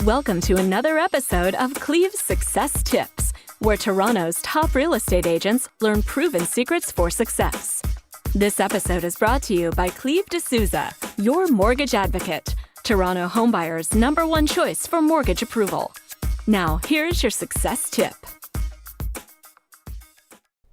Welcome to another episode of Cleve's Success Tips, where Toronto's top real estate agents learn proven secrets for success. This episode is brought to you by Cleve DeSouza, your mortgage advocate, Toronto homebuyers' #1 choice for mortgage approval. Now, here's your success tip.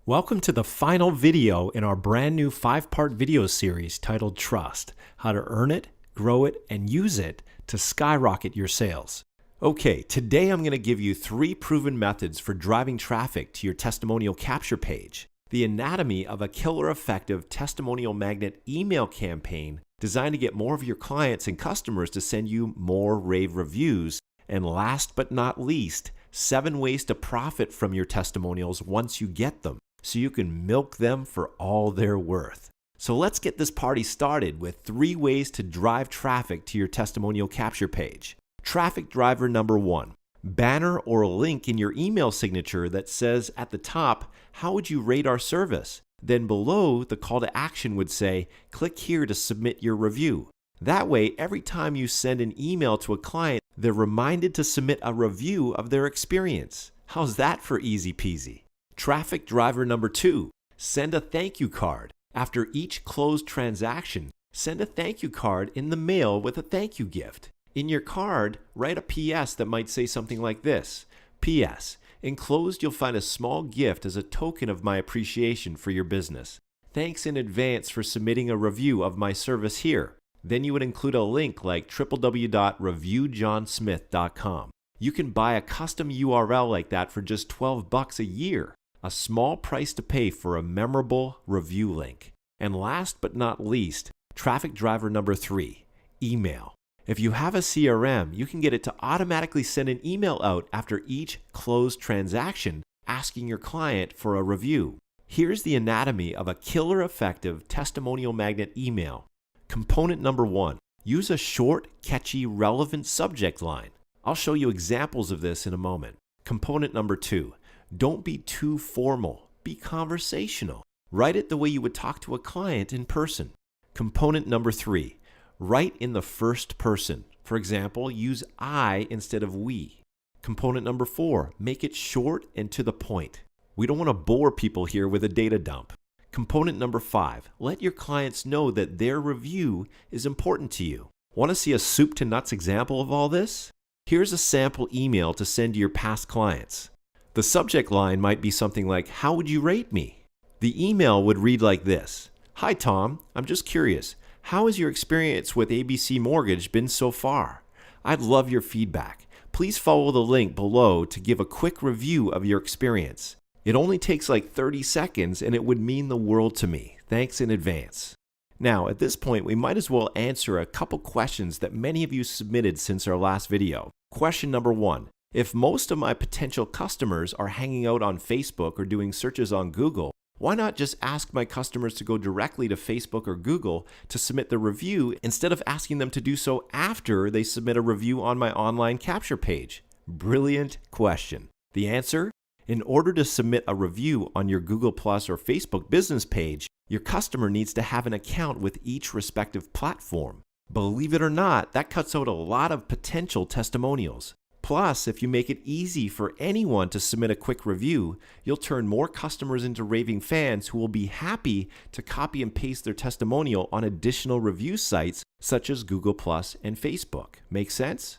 Welcome to the final video in our brand new 5-part video series titled Trust: How to Earn It, Grow It, and Use It to Skyrocket Your Sales. Okay, today I'm going to give you 3 proven methods for driving traffic to your testimonial capture page. The anatomy of a killer effective testimonial magnet email campaign designed to get more of your clients and customers to send you more rave reviews. And last but not least, 7 ways to profit from your testimonials once you get them, so you can milk them for all they're worth. So let's get this party started with 3 ways to drive traffic to your testimonial capture page. Traffic driver number 1, banner or a link in your email signature that says at the top, "How would you rate our service?" Then below, the call to action would say, "Click here to submit your review." That way, every time you send an email to a client, they're reminded to submit a review of their experience. How's that for easy peasy? Traffic driver number 2, send a thank you card. After each closed transaction, send a thank you card in the mail with a thank you gift. In your card, write a PS that might say something like this: PS, enclosed you'll find a small gift as a token of my appreciation for your business. Thanks in advance for submitting a review of my service here. Then you would include a link like www.reviewjohnsmith.com. You can buy a custom URL like that for just $12 a year. A small price to pay for a memorable review link. And last but not least, traffic driver number 3, email. If you have a CRM, you can get it to automatically send an email out after each closed transaction asking your client for a review. Here's the anatomy of a killer effective testimonial magnet email. Component number 1, use a short, catchy, relevant subject line. I'll show you examples of this in a moment. Component number 2, don't be too formal, be conversational. Write it the way you would talk to a client in person. Component number 3, write in the first person. For example, use I instead of we. Component number 4, make it short and to the point. We don't want to bore people here with a data dump. Component number 5, let your clients know that their review is important to you. Want to see a soup to nuts example of all this? Here's a sample email to send to your past clients. The subject line might be something like, "How would you rate me?" The email would read like this: "Hi Tom, I'm just curious. How has your experience with ABC Mortgage been so far? I'd love your feedback. Please follow the link below to give a quick review of your experience. It only takes like 30 seconds and it would mean the world to me. Thanks in advance." Now, at this point, we might as well answer a couple questions that many of you submitted since our last video. Question number 1. If most of my potential customers are hanging out on Facebook or doing searches on Google, why not just ask my customers to go directly to Facebook or Google to submit the review instead of asking them to do so after they submit a review on my online capture page? Brilliant question. The answer? In order to submit a review on your Google Plus or Facebook business page, your customer needs to have an account with each respective platform. Believe it or not, that cuts out a lot of potential testimonials. Plus, if you make it easy for anyone to submit a quick review, you'll turn more customers into raving fans who will be happy to copy and paste their testimonial on additional review sites such as Google Plus and Facebook. Make sense?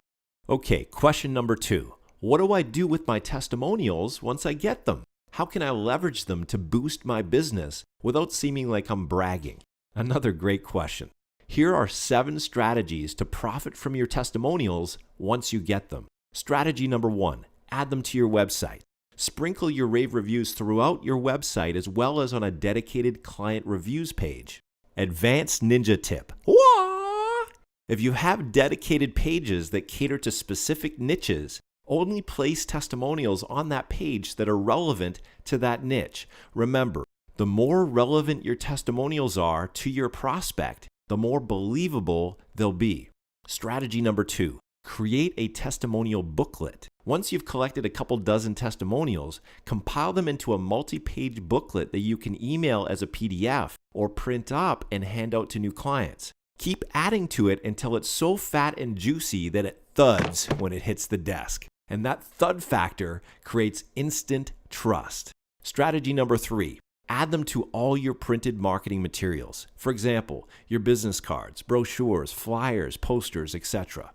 Okay, question number 2. What do I do with my testimonials once I get them? How can I leverage them to boost my business without seeming like I'm bragging? Another great question. Here are 7 strategies to profit from your testimonials once you get them. Strategy number 1, add them to your website. Sprinkle your rave reviews throughout your website as well as on a dedicated client reviews page. Advanced ninja tip. Wah! If you have dedicated pages that cater to specific niches, only place testimonials on that page that are relevant to that niche. Remember, the more relevant your testimonials are to your prospect, the more believable they'll be. Strategy number 2. Create a testimonial booklet. Once you've collected a couple dozen testimonials, compile them into a multi-page booklet that you can email as a PDF or print up and hand out to new clients. Keep adding to it until it's so fat and juicy that it thuds when it hits the desk. And that thud factor creates instant trust. Strategy number 3, add them to all your printed marketing materials. For example, your business cards, brochures, flyers, posters, etc.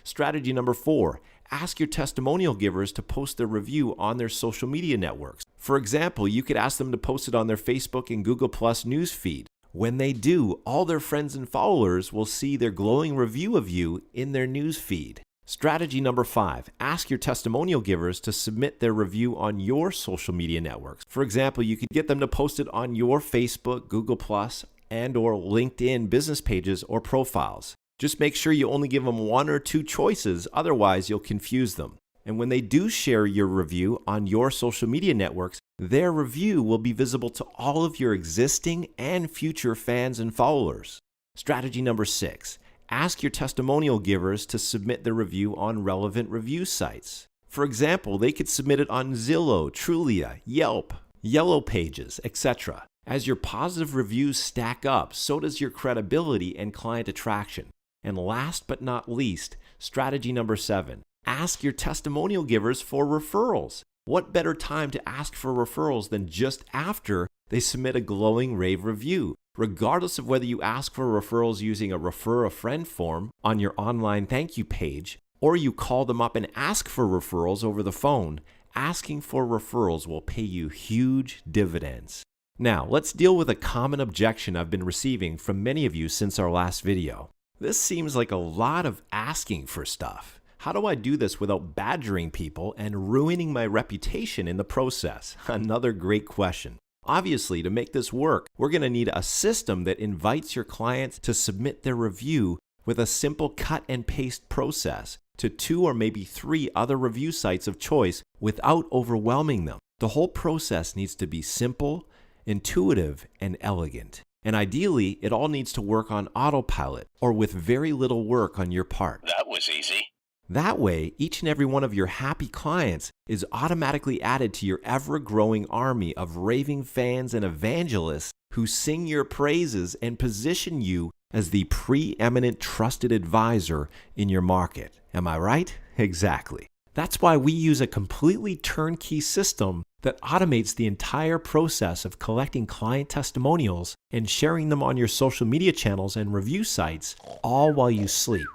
Strategy number 4, ask your testimonial givers to post their review on their social media networks. For example, you could ask them to post it on their Facebook and Google Plus news feed. When they do, all their friends and followers will see their glowing review of you in their news feed. Strategy number 5, ask your testimonial givers to submit their review on your social media networks. For example, you could get them to post it on your Facebook, Google Plus, and or LinkedIn business pages or profiles. Just make sure you only give them 1 or 2 choices, otherwise you'll confuse them. And when they do share your review on your social media networks, their review will be visible to all of your existing and future fans and followers. Strategy number 6, ask your testimonial givers to submit their review on relevant review sites. For example, they could submit it on Zillow, Trulia, Yelp, Yellow Pages, etc. As your positive reviews stack up, so does your credibility and client attraction. And last but not least, strategy number 7, ask your testimonial givers for referrals. What better time to ask for referrals than just after they submit a glowing rave review? Regardless of whether you ask for referrals using a refer a friend form on your online thank you page, or you call them up and ask for referrals over the phone, asking for referrals will pay you huge dividends. Now, let's deal with a common objection I've been receiving from many of you since our last video. This seems like a lot of asking for stuff. How do I do this without badgering people and ruining my reputation in the process? Another great question. Obviously, to make this work, we're going to need a system that invites your clients to submit their review with a simple cut and paste process to 2 or maybe 3 other review sites of choice without overwhelming them. The whole process needs to be simple, intuitive, and elegant. And ideally, it all needs to work on autopilot or with very little work on your part. That was easy. That way, each and every one of your happy clients is automatically added to your ever-growing army of raving fans and evangelists who sing your praises and position you as the preeminent trusted advisor in your market. Am I right? Exactly. That's why we use a completely turnkey system that automates the entire process of collecting client testimonials and sharing them on your social media channels and review sites, all while you sleep.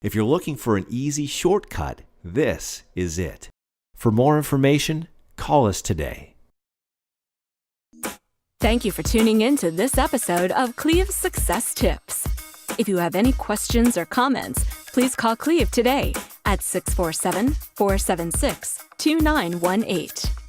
If you're looking for an easy shortcut, this is it. For more information, call us today. Thank you for tuning in to this episode of Cleve Success Tips. If you have any questions or comments, please call Cleve today at 647-476-2918.